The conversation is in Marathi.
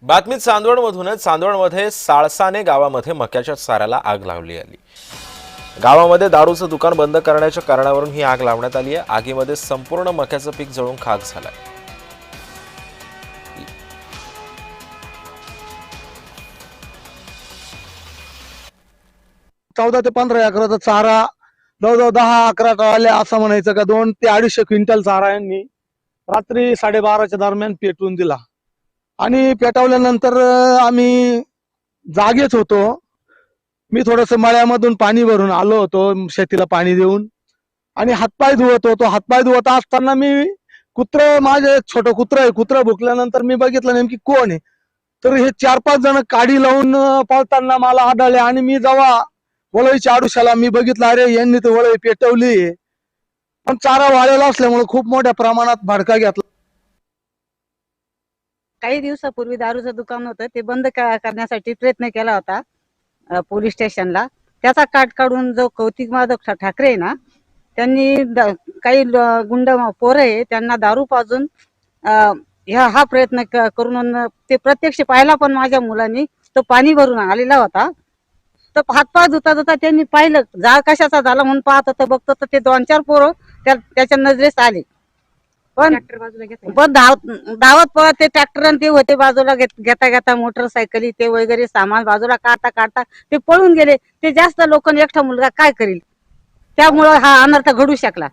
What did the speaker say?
बातमीत चांदवडमधूनच. चांदवडमध्ये साळसाने गावामध्ये मक्याच्या चाऱ्याला आग लावली आली. गावामध्ये दारूचं दुकान बंद करण्याच्या कारणावरून ही आग लावण्यात आली आहे. आगीमध्ये संपूर्ण मक्याचं पीक जळून खाक झालंय. 14 ते 15 एकराचा चारा जवळजवळ 10-11 टळाले असं म्हणायचं का 2 ते 250 क्विंटल चारा यांनी रात्री 12:30च्या दरम्यान पेटवून दिला. आणि पेटवल्यानंतर आम्ही जागेच होतो. मी थोडस मळ्यामधून पाणी भरून आलो होतो शेतीला पाणी देऊन आणि हातपाय धुवत होतो. हातपाय धुवत असताना मी माझे एक छोटं कुत्रं आहे. कुत्रं भुकल्यानंतर मी बघितलं नेमकी कोण आहे. तर हे 4-5 जण काडी लावून पळताना मला आढळले आणि मी जेव्हा वळईच्या आडुशाला मी बघितलं, अरे यांनी तर वळई पेटवली. पण चारा वाळलेला असल्यामुळे खूप मोठ्या प्रमाणात भडका घेतला. काही दिवसापूर्वी दारूचं दुकान होतं ते बंद करण्यासाठी प्रयत्न केला होता पोलीस स्टेशनला. त्याचा काट काढून जो कौतिक माधव ठाकरे आहे ना, त्यांनी काही गुंड पोरं आहे त्यांना दारू पाजून हा प्रयत्न करून ते प्रत्यक्ष पाहिला. पण माझ्या मुलांनी तो पाणी भरून आलेला होता. तर हातपाय धुता धुता त्यांनी पाहिलं जाळ कशाचा झाला म्हणून पाहत होतं. बघतो तर ते 2-4 पोरं त्याच्या नजरेस आले. पण धावत पळत ते ट्रॅक्टर आणि ते होते बाजूला घेता घेता मोटरसायकली ते वगैरे सामान बाजूला काढता काढता ते पळून गेले. ते जास्त लोक एकटा मुलगा काय करील, त्यामुळं हा अनर्थ घडू शकला.